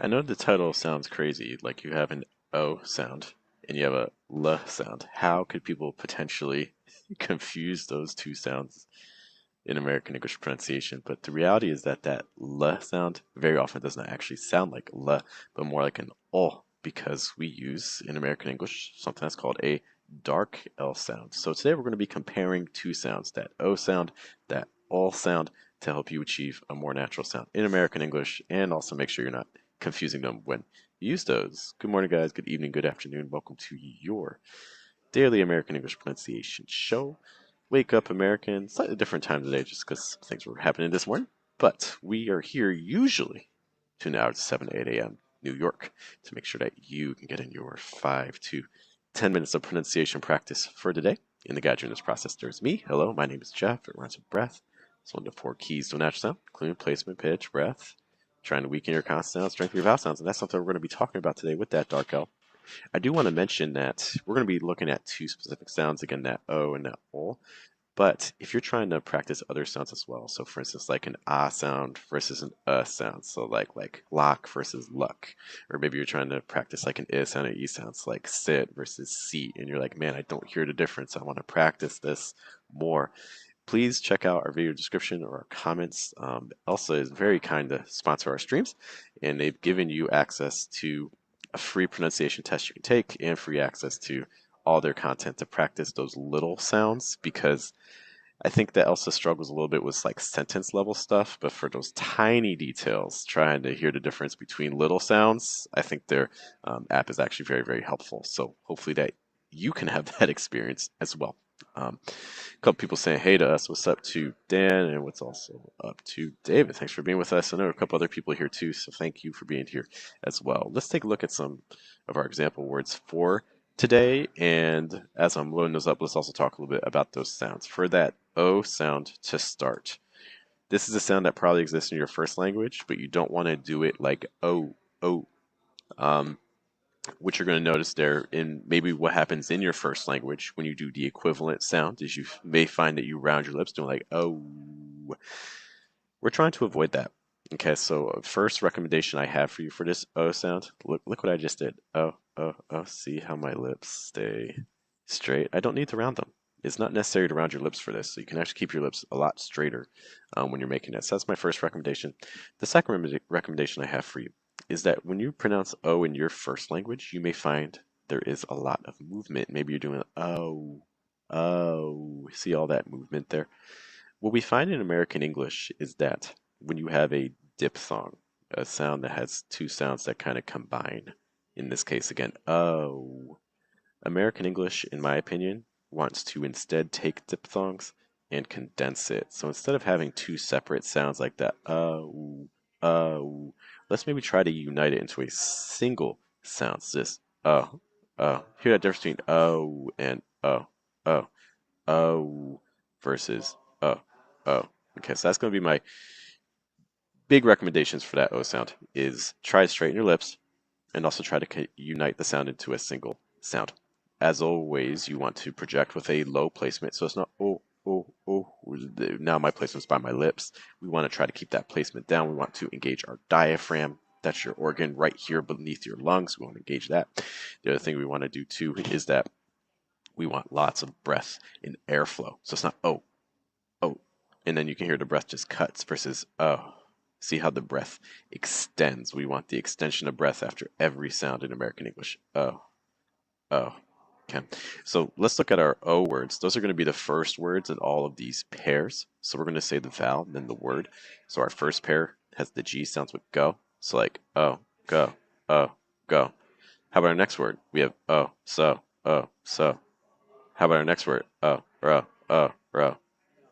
I know the title sounds crazy, like you have an O sound and you have a L sound. How could people potentially confuse those two sounds in American English pronunciation? But the reality is that that L sound very often does not actually sound like L, but more like an O, because we use in American English something that's called a dark L sound. So today we're going to be comparing two sounds, that O sound, that O sound, to help you achieve a more natural sound in American English and also make sure you're not confusing them when you use those. Good morning, guys. Good evening. Good afternoon. Welcome to your daily American English pronunciation show. Wake up, American. Slightly different time today just because things were happening this morning. But we are here usually 2 hours to 7 to 8 a.m. New York to make sure that you can get in your 5 to 10 minutes of pronunciation practice for today. In the guide during this process, there's me. Hello, my name is Jeff. It rhymes with breath. It's one of the 4 keys to a natural sound, including placement, pitch, breath, trying to weaken your consonant sounds, strengthen your vowel sounds, and that's something we're going to be talking about today with that dark L. I do want to mention that we're going to be looking at 2 specific sounds, again, that O and that O. But if you're trying to practice other sounds as well, so for instance, like an ah sound versus an sound, so like lock versus luck, or maybe you're trying to practice like an I sound and E sounds, like sit versus seat, and you're like, man, I don't hear the difference. I want to practice this more. Please check out our video description or our comments. Elsa is very kind to sponsor our streams, and they've given you access to a free pronunciation test you can take and free access to all their content to practice those little sounds, because I think that Elsa struggles a little bit with like sentence level stuff, but for those tiny details, trying to hear the difference between little sounds, I think their app is actually very, very helpful. So hopefully that you can have that experience as well. A couple people saying hey to us. What's up to Dan, and what's also up to David? Thanks for being with us. I know a couple other people here too, so thank you for being here as well. Let's take a look at some of our example words for today, and as I'm loading those up, let's also talk a little bit about those sounds. For that O sound to start, this is a sound that probably exists in your first language, but you don't want to do it like O, O. What you're going to notice there, in maybe what happens in your first language when you do the equivalent sound, is you may find that you round your lips doing like oh. We're trying to avoid that. Okay, so first recommendation I have for you for this O sound, look what I just did. Oh, oh, oh, see how my lips stay straight? I don't need to round them. It's not necessary to round your lips for this, so you can actually keep your lips a lot straighter when you're making it. So that's my first recommendation. The second recommendation I have for you is that when you pronounce O in your first language, you may find there is a lot of movement. Maybe you're doing oh, oh, see all that movement there? What we find in American English is that when you have a diphthong, a sound that has two sounds that kind of combine, in this case again, oh, American English, in my opinion, wants to instead take diphthongs and condense it. So instead of having two separate sounds like that, oh, let's maybe try to unite it into a single sound. So this, oh, oh. Hear that difference between oh and oh, oh, versus oh, oh. Okay, so that's going to be my big recommendations for that O sound, is try to straighten your lips and also try to unite the sound into a single sound. As always, you want to project with a low placement, so it's not oh, oh, oh. Now my placement's by my lips. We want to try to keep that placement down. We want to engage our diaphragm. That's your organ right here beneath your lungs. We want to engage that. The other thing we want to do too is that we want lots of breath and airflow. So it's not oh, oh, and then you can hear the breath just cuts versus oh. See how the breath extends. We want the extension of breath after every sound in American English. Oh, oh. Okay, so let's look at our O words. Those are going to be the first words in all of these pairs. So we're going to say the vowel, then the word. So our first pair has the G sounds with go. So like oh, go, oh, go. How about our next word? We have oh, so, oh, so. How about our next word? Oh, ro, oh, ro.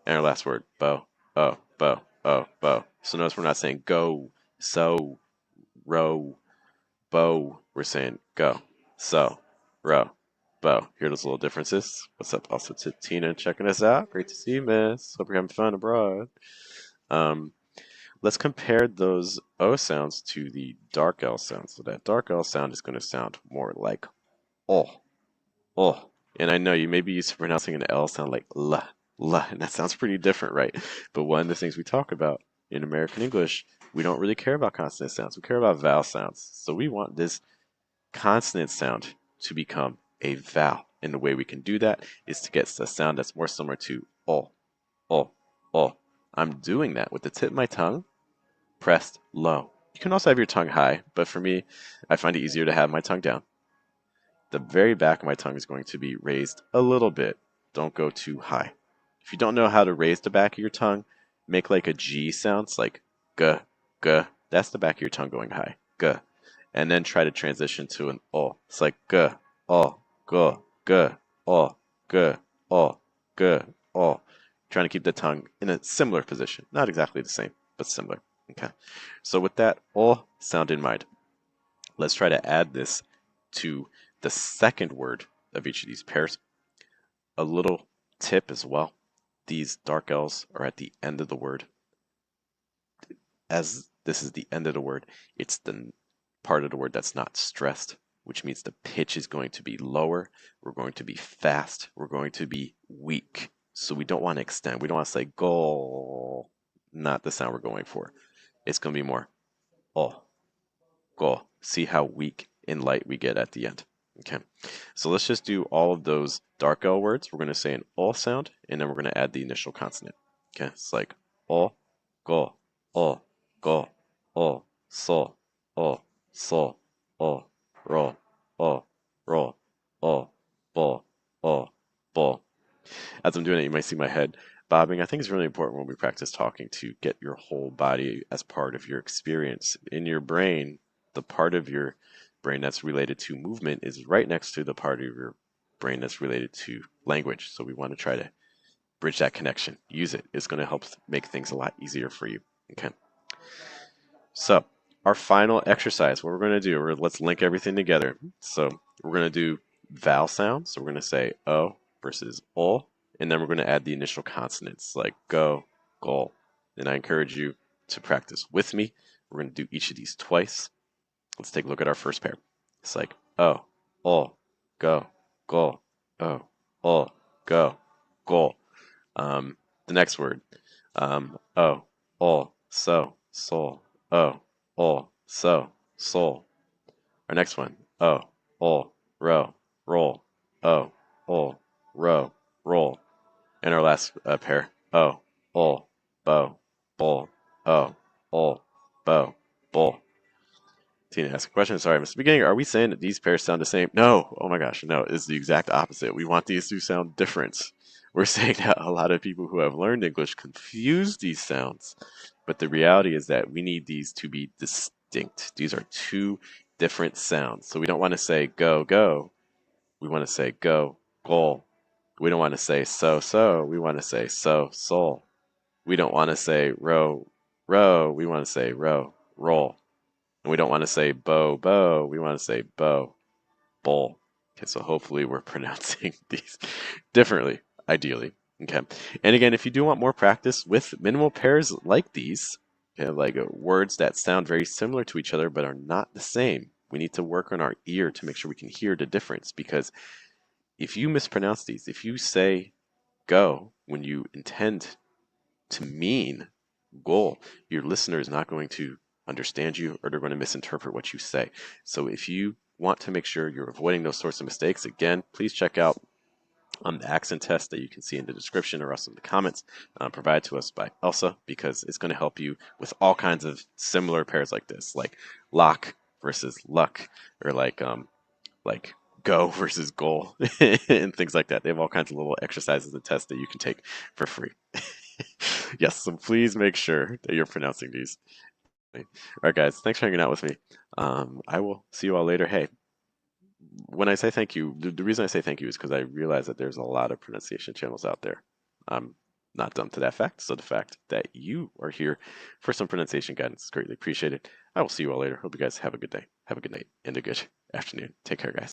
And our last word, bow, oh, bow, oh, bow. So notice we're not saying go, so, row, bow. We're saying go, so, row, bow. Hear those little differences? What's up also to Tina checking us out? Great to see you, miss. Hope you're having fun abroad. Let's compare those O sounds to the dark L sound. So that dark L sound is going to sound more like oh, oh. And I know you may be used to pronouncing an L sound like la, la, and that sounds pretty different, right? But one of the things we talk about in American English We don't really care about consonant sounds. We care about vowel sounds. So we want this consonant sound to become a vowel. And the way we can do that is to get a sound that's more similar to o, o, o. I'm doing that with the tip of my tongue pressed low. You can also have your tongue high, but for me, I find it easier to have my tongue down. The very back of my tongue is going to be raised a little bit. Don't go too high. If you don't know how to raise the back of your tongue, make like a G sound. It's like g, g. That's the back of your tongue going high. G. And then try to transition to an O. It's like g, O, g, g, O, g, O, g, O. Trying to keep the tongue in a similar position. Not exactly the same, but similar. Okay. So with that O sound in mind, let's try to add this to the second word of each of these pairs. A little tip as well. These dark L's are at the end of the word. As this is the end of the word, it's the part of the word that's not stressed, which means the pitch is going to be lower. We're going to be fast. We're going to be weak. So we don't want to extend. We don't want to say go, not the sound we're going for. It's going to be more oh, go. See how weak and light we get at the end. Okay, so let's just do all of those dark L words. We're going to say an O sound, and then we're going to add the initial consonant. Okay, it's like O, go, O, go, O, so, O, so, O, ro, O, ro, O, bo, O, bo. As I'm doing it, you might see my head bobbing. I think it's really important when we practice talking to get your whole body as part of your experience. In your brain, the part of your brain that's related to movement is right next to the part of your brain that's related to language. So we want to try to bridge that connection. Use it. It's going to help make things a lot easier for you. Okay. So our final exercise, what we're going to do, let's link everything together. So we're going to do vowel sounds. So we're going to say O versus O, and then we're going to add the initial consonants like go, go. And I encourage you to practice with me. We're going to do each of these twice. Let's take a look at our first pair. It's like O, go, go, O, go, go. The next word, O, so, soul, so, soul. Our next one, row, roll, row, roll. And our last pair, bow, bow, bow, bow. Tina asked a question. Sorry, Mr. Beginning. Are we saying that these pairs sound the same? No. Oh my gosh, no. It's the exact opposite. We want these to sound different. We're saying that a lot of people who have learned English confuse these sounds, but the reality is that we need these to be distinct. These are two different sounds. So we don't want to say go, go. We want to say go, go. We don't want to say so, so. We want to say so, soul. We don't want to say row, row. We want to say row, roll. And we don't want to say bow, bow. We want to say bow, bowl. Okay, so hopefully we're pronouncing these differently, ideally. Okay. And again, if you do want more practice with minimal pairs like these, okay, like words that sound very similar to each other but are not the same, we need to work on our ear to make sure we can hear the difference. Because if you mispronounce these, if you say go when you intend to mean goal, your listener is not going to understand you, or they're going to misinterpret what you say. So if you want to make sure you're avoiding those sorts of mistakes, again, please check out the accent test that you can see in the description or else in the comments provided to us by Elsa, because it's going to help you with all kinds of similar pairs like this, like lock versus luck, or like go versus goal, and things like that. They have all kinds of little exercises and tests that you can take for free. Yes, so please make sure that you're pronouncing these. All right, guys, thanks for hanging out with me. I will see you all later. Hey, when I say thank you, the reason I say thank you is because I realize that there's a lot of pronunciation channels out there. I'm not dumb to that fact, so the fact that you are here for some pronunciation guidance is greatly appreciated. I will see you all later. Hope you guys have a good day, have a good night, and a good afternoon. Take care, guys.